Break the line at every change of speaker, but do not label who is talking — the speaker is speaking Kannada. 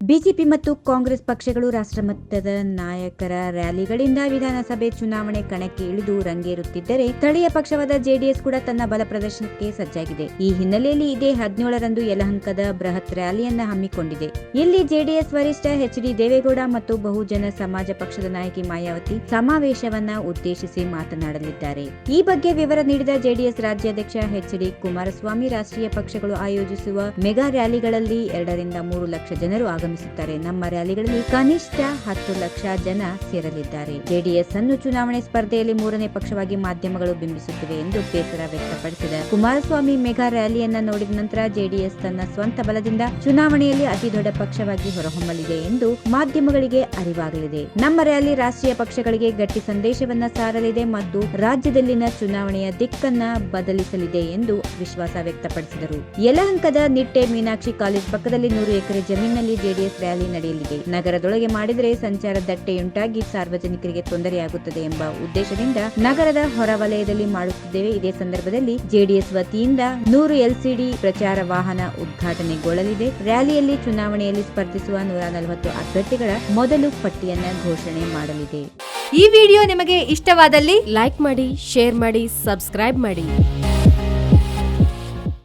ಬಿಜೆಪಿ ಮತ್ತು ಕಾಂಗ್ರೆಸ್ ಪಕ್ಷಗಳು ರಾಷ್ಟ್ರಮಟ್ಟದ ನಾಯಕರ ರ್ಯಾಲಿಗಳಿಂದ ವಿಧಾನಸಭೆ ಚುನಾವಣೆ ಕಣಕ್ಕೆ ಇಳಿದು ರಂಗೇರುತ್ತಿದ್ದರೆ ಸ್ಥಳೀಯ ಪಕ್ಷವಾದ ಜೆಡಿಎಸ್ ಕೂಡ ತನ್ನ ಬಲ ಪ್ರದರ್ಶನಕ್ಕೆ ಸಜ್ಜಾಗಿದೆ. ಈ ಹಿನ್ನೆಲೆಯಲ್ಲಿ ಇದೇ 17ರಂದು ಯಲಹಂಕದ ಬೃಹತ್ ರ್ಯಾಲಿಯನ್ನ ಹಮ್ಮಿಕೊಂಡಿದೆ. ಇಲ್ಲಿ ಜೆಡಿಎಸ್ ವರಿಷ್ಠ ಎಚ್.ಡಿ. ದೇವೇಗೌಡ ಮತ್ತು ಬಹುಜನ ಸಮಾಜ ಪಕ್ಷದ ನಾಯಕಿ ಮಾಯಾವತಿ ಸಮಾವೇಶವನ್ನ ಉದ್ದೇಶಿಸಿ ಮಾತನಾಡಲಿದ್ದಾರೆ. ಈ ಬಗ್ಗೆ ವಿವರ ನೀಡಿದ ಜೆಡಿಎಸ್ ರಾಜ್ಯಾಧ್ಯಕ್ಷ ಎಚ್.ಡಿ. ಕುಮಾರಸ್ವಾಮಿ, ರಾಷ್ಟ್ರೀಯ ಪಕ್ಷಗಳು ಆಯೋಜಿಸುವ ಮೆಗಾ ರ್ಯಾಲಿಗಳಲ್ಲಿ 2 ರಿಂದ 3 ಲಕ್ಷ ಜನರು ಆಗಮಿಸುತ್ತಾರೆ. ನಮ್ಮ ರ್ಯಾಲಿಗಳಲ್ಲಿ ಕನಿಷ್ಠ 10 ಲಕ್ಷ ಜನ ಸೇರಲಿದ್ದಾರೆ. ಜೆಡಿಎಸ್ ಅನ್ನು ಚುನಾವಣೆ ಸ್ಪರ್ಧೆಯಲ್ಲಿ 3ನೇ ಪಕ್ಷವಾಗಿ ಮಾಧ್ಯಮಗಳು ಬಿಂಬಿಸುತ್ತಿವೆ ಎಂದು ಬೇಸರ ವ್ಯಕ್ತಪಡಿಸಿದ ಕುಮಾರಸ್ವಾಮಿ, ಮೆಗಾ ರ್ಯಾಲಿಯನ್ನ ನೋಡಿದ ನಂತರ ಜೆಡಿಎಸ್ ತನ್ನ ಸ್ವಂತ ಬಲದಿಂದ ಚುನಾವಣೆಯಲ್ಲಿ ಅತಿ ದೊಡ್ಡ ಪಕ್ಷವಾಗಿ ಹೊರಹೊಮ್ಮಲಿದೆ ಎಂದು ಮಾಧ್ಯಮಗಳಿಗೆ ಅರಿವಾಗಲಿದೆ. ನಮ್ಮ ರ್ಯಾಲಿ ರಾಷ್ಟ್ರೀಯ ಪಕ್ಷಗಳಿಗೆ ಗಟ್ಟಿ ಸಂದೇಶವನ್ನ ಸಾರಲಿದೆ ಮತ್ತು ರಾಜ್ಯದಲ್ಲಿನ ಚುನಾವಣೆಯ ದಿಕ್ಕನ್ನ ಬದಲಿಸಲಿದೆ ಎಂದು ವಿಶ್ವಾಸ ವ್ಯಕ್ತಪಡಿಸಿದರು. ಯಲಹಂಕದ ನಿಟ್ಟೆ ಮೀನಾಕ್ಷಿ ಕಾಲೇಜ್ ಪಕ್ಕದಲ್ಲಿ 100 ಎಕರೆ ಜಮೀನಿನಲ್ಲಿ ಜೆಡಿಎಸ್ ರ್ಯಾಲಿ ನಡೆಯಲಿದೆ. ನಗರದೊಳಗೆ ಮಾಡಿದರೆ ಸಂಚಾರ ದಟ್ಟೆಯುಂಟಾಗಿ ಸಾರ್ವಜನಿಕರಿಗೆ ತೊಂದರೆಯಾಗುತ್ತದೆ ಎಂಬ ಉದ್ದೇಶದಿಂದ ನಗರದ ಹೊರವಲಯದಲ್ಲಿ ಮಾಡುತ್ತಿದ್ದೇವೆ. ಇದೇ ಸಂದರ್ಭದಲ್ಲಿ ಜೆಡಿಎಸ್ ವತಿಯಿಂದ 100 ಎಲ್ಸಿಡಿ ಪ್ರಚಾರ ವಾಹನ ಉದ್ಘಾಟನೆಗೊಳ್ಳಲಿದೆ. ರ್ಯಾಲಿಯಲ್ಲಿ ಚುನಾವಣೆಯಲ್ಲಿ ಸ್ಪರ್ಧಿಸುವ 140 ಅಭ್ಯರ್ಥಿಗಳ ಮೊದಲು ಪಟ್ಟಿಯನ್ನ ಘೋಷಣೆ ಮಾಡಲಿದೆ.
ಈ ವಿಡಿಯೋ ನಿಮಗೆ ಇಷ್ಟವಾದಲ್ಲಿ ಲೈಕ್ ಮಾಡಿ, ಶೇರ್ ಮಾಡಿ, ಸಬ್ಸ್ಕ್ರೈಬ್ ಮಾಡಿ.